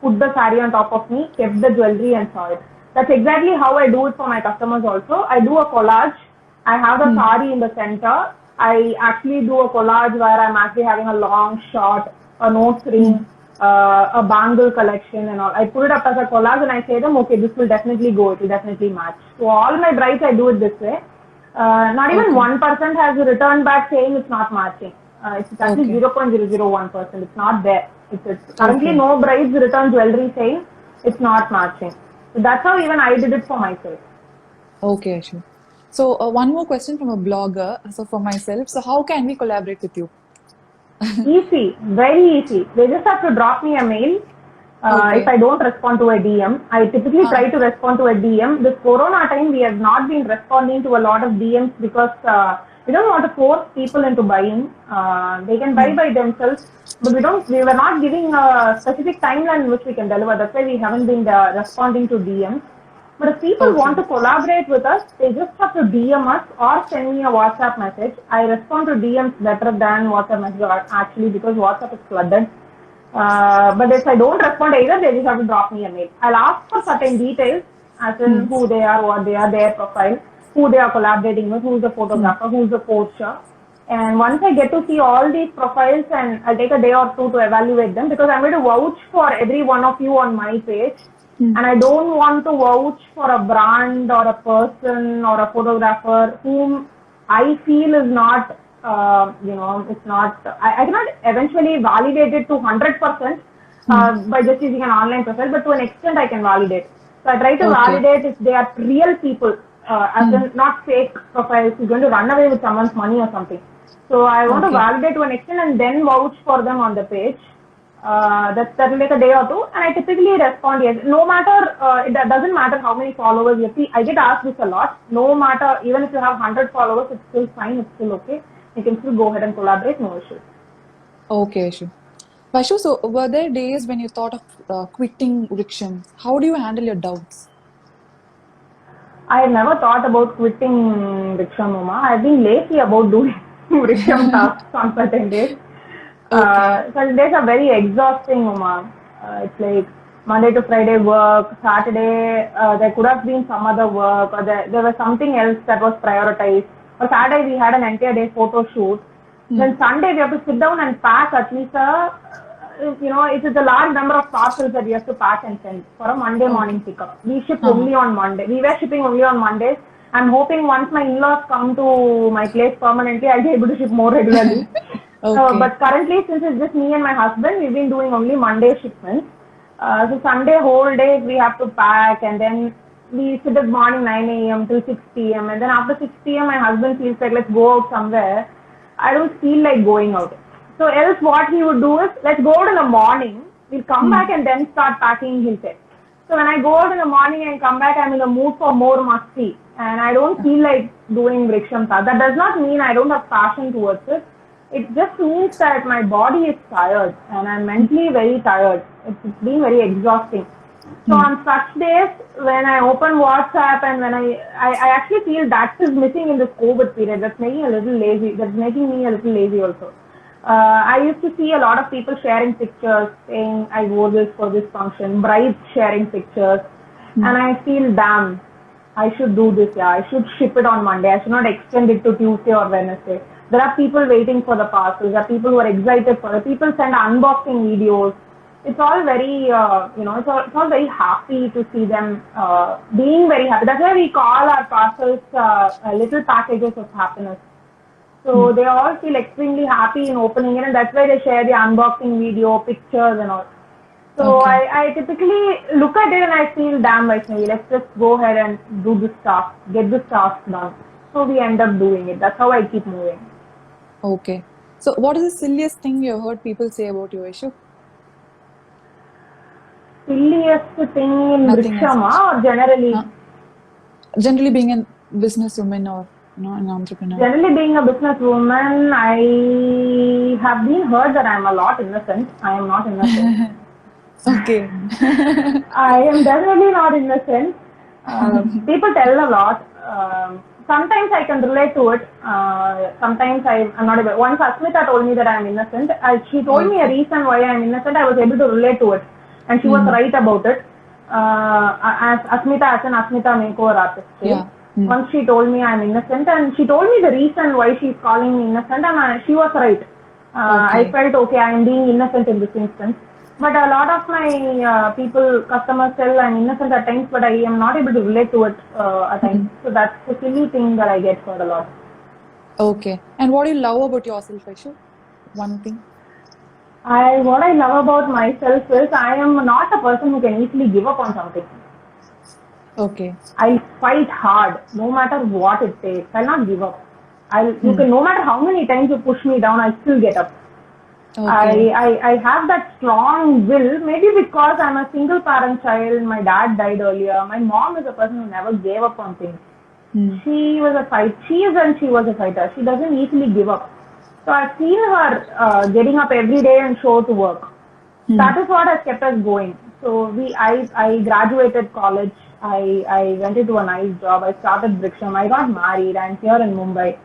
put the sari on top of me, kept the jewelry, and saw it. That's exactly how I do it for my customers also. I do a collage. I have the sari in the center. I actually do a collage where I'm actually having a long shot, a nose ring, a bangle collection and all. I put it up as a collage and I say them, okay, this will definitely go, it will definitely match. So all my brides, I do it this way. Not even 1% has returned back saying it's not matching. It's actually 0.001%. It's not there. It's currently no brides return jewelry saying it's not matching. So that's how even I did it for myself. Okay, Ashu. So one more question from a blogger. So for myself, so how can we collaborate with you? Easy, very easy. They just have to drop me a mail. If I don't respond to a DM, I typically try to respond to a DM. This Corona time, we have not been responding to a lot of DMs because we don't want to force people into buying. They can buy by themselves, but we were not giving a specific timeline in which we can deliver. That's why we haven't been responding to DMs. But if people want to collaborate with us, they just have to DM us or send me a WhatsApp message. I respond to DMs better than WhatsApp messages actually, because WhatsApp is flooded. But if I don't respond either, they just have to drop me a mail. I'll ask for certain details, as in who they are, what they are, their profile, who they are collaborating with, who's the photographer, who's the poster. And once I get to see all these profiles, and I'll take a day or two to evaluate them, because I'm going to vouch for every one of you on my page. And I don't want to vouch for a brand or a person or a photographer whom I feel is not it's not, I cannot eventually validate it to 100% by just using an online profile, but to an extent I can validate. So I try to validate if they are real people, as in not fake profiles who's going to run away with someone's money or something. So I want to validate to an extent and then vouch for them on the page. That will take a day or two, and I typically respond yes. No matter, it doesn't matter how many followers you see. I get asked this a lot. No matter, even if you have 100 followers, it's still fine. It's still okay. You can still go ahead and collaborate. No issues. Okay, Vaishu. Vaishu, so were there days when you thought of quitting Vriksham? How do you handle your doubts? I have never thought about quitting Vriksham, Uma. I've been lazy about doing Vriksham tasks on certain days. Certain days are very exhausting, Uma. It's like Monday to Friday work, Saturday there could have been some other work, or there was something else that was prioritized. Or Saturday we had an entire day photo shoot. Then Sunday we have to sit down and pack at least it is a large number of parcels that we have to pack and send for a Monday morning pickup. We ship only on Monday. We were shipping only on Mondays. I'm hoping once my in-laws come to my place permanently, I'll be able to ship more regularly. But currently, since it's just me and my husband, we've been doing only Monday shipments. So Sunday whole day we have to pack, and then we sit at morning 9 a.m. till 6 p.m. And then after 6 p.m. my husband feels like let's go out somewhere. I don't feel like going out. So else what he would do is, let's go out in the morning, we'll come back and then start packing, he'll say. So when I go out in the morning and come back, I'm in the mood for more must-see. And I don't feel like doing Vriksham tasks. That does not mean I don't have passion towards it. It just means that my body is tired and I'm mentally very tired. It's been very exhausting. So on such days, when I open WhatsApp and when I actually feel that is missing in this COVID period, that's making me a little lazy also. I used to see a lot of people sharing pictures saying I wore this for this function, brides sharing pictures, and I feel damn, I should do this, I should ship it on Monday, I should not extend it to Tuesday or Wednesday. There are people waiting for the parcels, there are people who are excited for it, people send unboxing videos. It's all very, it's all very happy to see them being very happy. That's why we call our parcels little packages of happiness. So they all feel extremely happy in opening it, and that's why they share the unboxing video, pictures and all. So I typically look at it and I feel, damn, Vaishnavi, let's just go ahead and do this task, get this task done. So we end up doing it. That's how I keep moving. Okay. So what is the silliest thing you have heard people say about you, Vaishu? Silliest thing in Vriksham or generally? Generally being a businesswoman or an entrepreneur. Generally being a businesswoman, I have been heard that I am a lot innocent. I am not innocent. Okay. I am definitely not innocent. People tell a lot. Sometimes I can relate to it. Sometimes I'm not able. Once Asmita told me that I am innocent. She told me a reason why I am innocent. I was able to relate to it. And she was right about it. As an Asmita makeover artist. Once she told me I'm innocent, and she told me the reason why she's calling me innocent, and she was right. I felt okay, I am being innocent in this instance. But a lot of my customers tell I'm innocent at times, but I am not able to relate to it at times. So that's the silly thing that I get heard a lot. Okay. And what do you love about yourself, Vaishu? One thing. What I love about myself is I am not a person who can easily give up on something. Okay. I'll fight hard, no matter what it takes. I'll not give up. No matter how many times you push me down, I'll still get up. Okay. I have that strong will, maybe because I'm a single parent child. My dad died earlier. My mom is a person who never gave up on things. She was a fighter. She was a fighter. She doesn't easily give up. So I've seen her getting up every day and show to work. That is what has kept us going. So I graduated college. I went into a nice job. I started Vriksham. I got married. I'm here in Mumbai.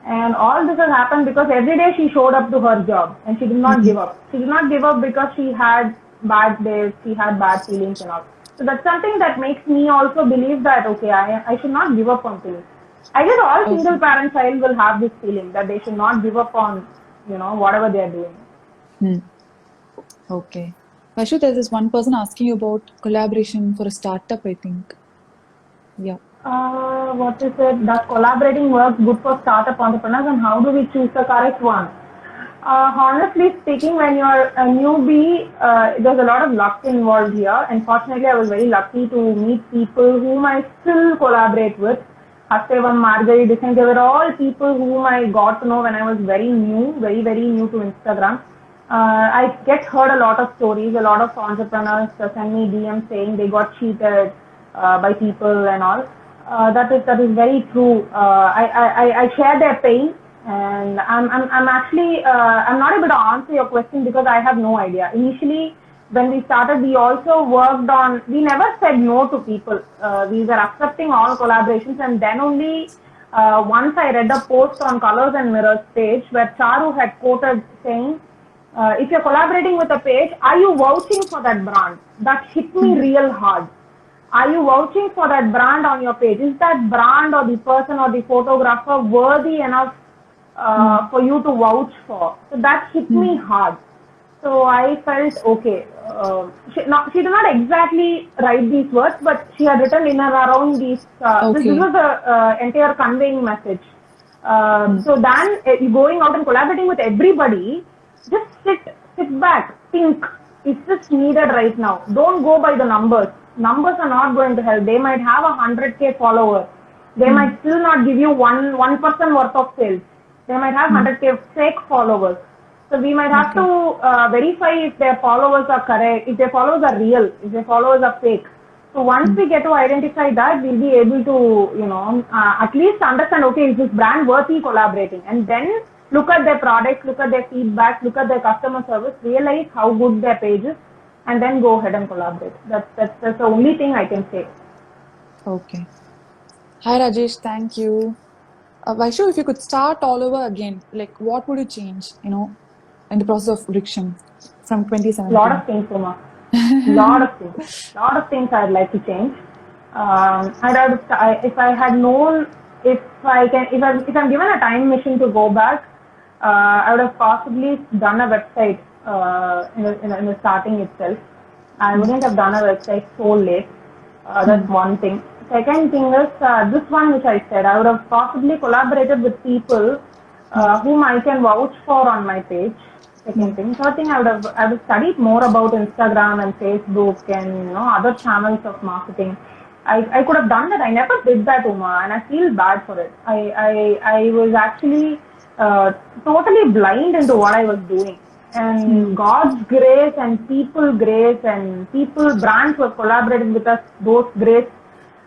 And all this has happened because every day she showed up to her job and she did not give up. She did not give up because she had bad days, she had bad feelings and all. So that's something that makes me also believe that, okay, I should not give up on things. I guess all single parent child will have this feeling that they should not give up on, whatever they are doing. Okay. Vaishu, there's this one person asking you about collaboration for a startup, I think. Yeah. What is it? Does collaborating work good for startup entrepreneurs, and how do we choose the correct one? Honestly speaking, when you're a newbie, there's a lot of luck involved here. Unfortunately, I was very lucky to meet people whom I still collaborate with. Hasevam, Margari, Disney, they were all people whom I got to know when I was very new, very, very new to Instagram. I heard a lot of stories, a lot of entrepreneurs send me DMs saying they got cheated by people and all. That is very true. I share their pain, and I'm actually I'm not able to answer your question because I have no idea. Initially, when we started, we also worked on. We never said no to people. We were accepting all collaborations, and then only once I read a post on Colors and Mirrors page where Charu had quoted saying, if you're collaborating with a page, are you vouching for that brand? That hit me real hard. Are you vouching for that brand on your page? Is that brand or the person or the photographer worthy enough for you to vouch for? So that hit me hard. So I felt okay. She did not exactly write these words, but she had written in and around these. This was the entire conveying message. So then going out and collaborating with everybody, just sit back, think. Is this needed right now? Don't go by the numbers. Numbers are not going to help. They might have 100K followers. They might still not give you 1% worth of sales. They might have 100K fake followers. So we might have to verify if their followers are correct, if their followers are real, if their followers are fake. So once we get to identify that, we'll be able to, at least understand, okay, is this brand worthy collaborating? And then look at their products, look at their feedback, look at their customer service, realize how good their page is, and then go ahead and collaborate. That's the only thing I can say. Okay. Hi Rajesh, thank you. Vaishu, if you could start all over again, like what would you change, in the process of Vriksham from 2017? Lot of things, Uma. Lot of things I'd like to change. If I had known, if I'm given a time machine to go back, I would have possibly done a website in the starting itself. I wouldn't have done a website so late. That's one thing. Second thing is this one which I said, I would have possibly collaborated with people whom I can vouch for on my page. Second thing. Third thing, I would have studied more about Instagram and Facebook and other channels of marketing. I could have done that. I never did that, Uma, and I feel bad for it. I was actually totally blind into what I was doing. And God's grace and brands who have collaborated with us, those grace,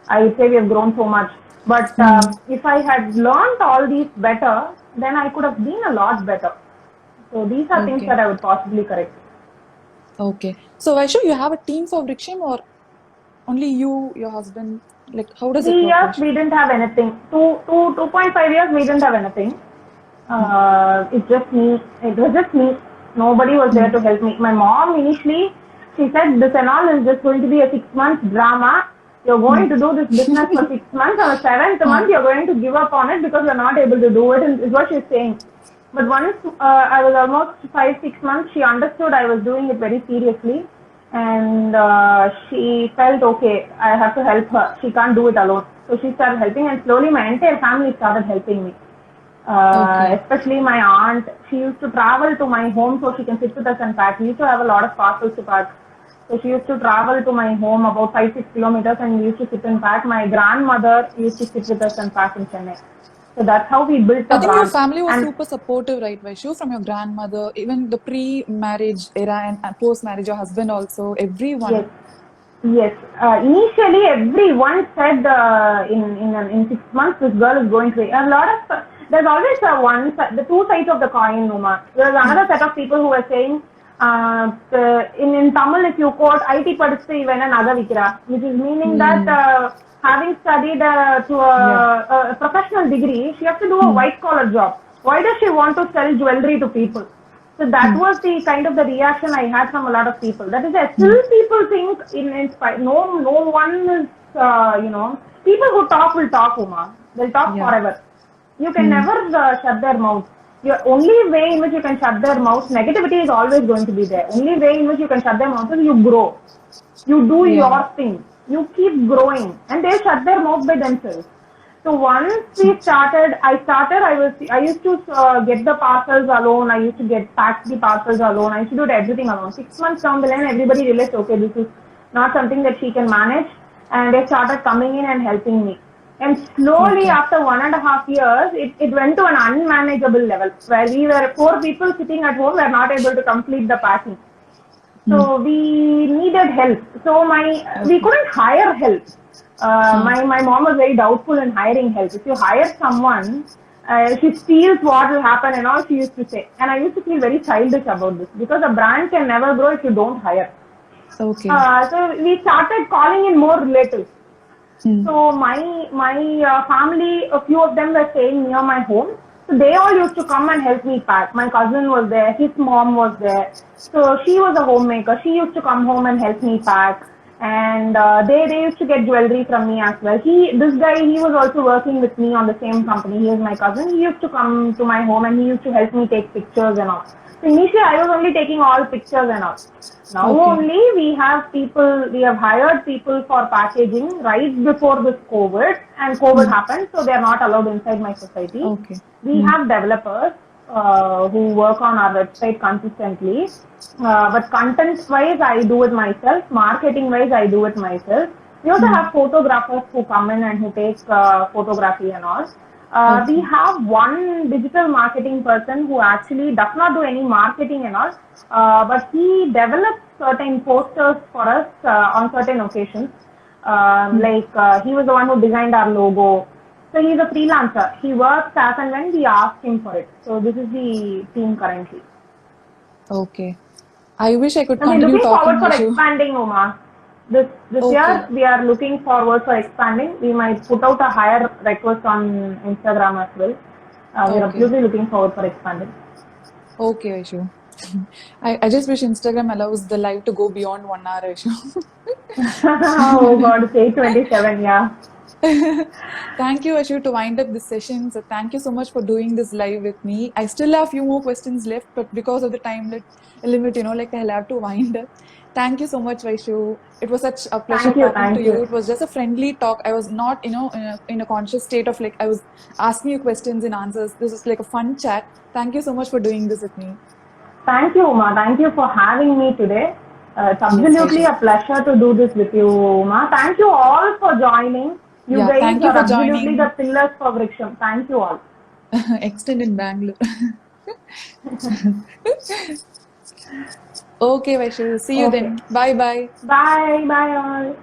I would say we have grown so much. But if I had learned all these better, then I could have been a lot better. So these are things that I would possibly correct. Okay. So Vaishu, you have a team for Vriksham or only you, your husband? Like how does it work? 3 years we didn't have anything. 2.5 years we didn't have anything. It's just me. It was just me. Nobody was there to help me. My mom initially, she said this and all is just going to be a 6-month drama. You're going to do this business for 6 months. On the 7th month, you're going to give up on it because you're not able to do it, is what she's saying. But once I was almost 5-6 months, she understood I was doing it very seriously. And she felt, okay, I have to help her. She can't do it alone. So she started helping, and slowly my entire family started helping me. Especially my aunt. She used to travel to my home so she can sit with us and pack. We used to have a lot of parcels to pack. So she used to travel to my home about 5-6 kilometers, and we used to sit and pack. My grandmother used to sit with us and pack in Chennai. So that's how we built the brand. I think your family was super supportive, right, Vaishu? From your grandmother, even the pre-marriage era and post-marriage, your husband also, everyone. Yes. Initially, everyone said in 6 months, this girl is going to a lot of. There's always the two sides of the coin, Uma. There's another set of people who were saying, in Tamil, if you quote, IT padisthu ivena naga vikira, which is meaning that having studied to a professional degree, she has to do a white collar job. Why does she want to sell jewelry to people? So that was the kind of the reaction I had from a lot of people. That is, still people think no one is, people who talk will talk, Uma. They'll talk forever. You can never shut their mouth. Your only way in which you can shut their mouth, negativity is always going to be there. Only way in which you can shut their mouth is you grow. You do your thing. You keep growing, and they shut their mouth by themselves. So once I used to get the parcels alone. I used to pack the parcels alone. I used to do everything alone. 6 months down the line, everybody realized, okay, this is not something that she can manage, and they started coming in and helping me. And slowly, Okay. after 1.5 years, it went to an unmanageable level where we were 4 people sitting at home were not able to complete the packing. So we needed help. So we couldn't hire help. My mom was very doubtful in hiring help. If you hire someone, she feels what will happen and all, she used to say. And I used to feel very childish about this because a brand can never grow if you don't hire. Okay. So we started calling in more relatives. So my family, a few of them were staying near my home. So they all used to come and help me pack. My cousin was there, his mom was there. So she was a homemaker. She used to come home and help me pack. And they used to get jewelry from me as well. This guy, he was also working with me on the same company. He is my cousin. He used to come to my home and he used to help me take pictures and all. So initially I was only taking all pictures and all. Now only we have hired people for packaging right before this COVID, and COVID happened, so they are not allowed inside my society. Okay. We have developers who work on our website consistently, but content-wise I do it myself, marketing-wise I do it myself. We also have photographers who come in and who take photography and all. We have one digital marketing person who actually does not do any marketing and all, but he develops certain posters for us on certain occasions. He was the one who designed our logo. So he's a freelancer. He works as and when we ask him for it. So this is the team currently. Okay. I wish I could And we're continue looking talking forward for with you. expanding, Uma. This year we are looking forward for expanding. We might put out a higher request on Instagram as well. We're absolutely looking forward for expanding. Okay, Aishu. I just wish Instagram allows the live to go beyond 1 hour, Aishu. Oh God, it's 8:27, yeah. Thank you, Aishu, to wind up this session. So thank you so much for doing this live with me. I still have a few more questions left, but because of the time limit, I'll have to wind up. Thank you so much, Vaishu. It was such a pleasure talking to you. It was just a friendly talk. I was not, in a conscious state of I was asking you questions and answers. This was like a fun chat. Thank you so much for doing this with me. Thank you, Uma. Thank you for having me today. It's absolutely a pleasure to do this with you, Uma. Thank you all for joining. You guys thank you are for absolutely joining. the pillars for Vriksham. Thank you all. Extend in Bangalore. Okay, Vaishu. See you then. Bye-bye. Bye. Bye all.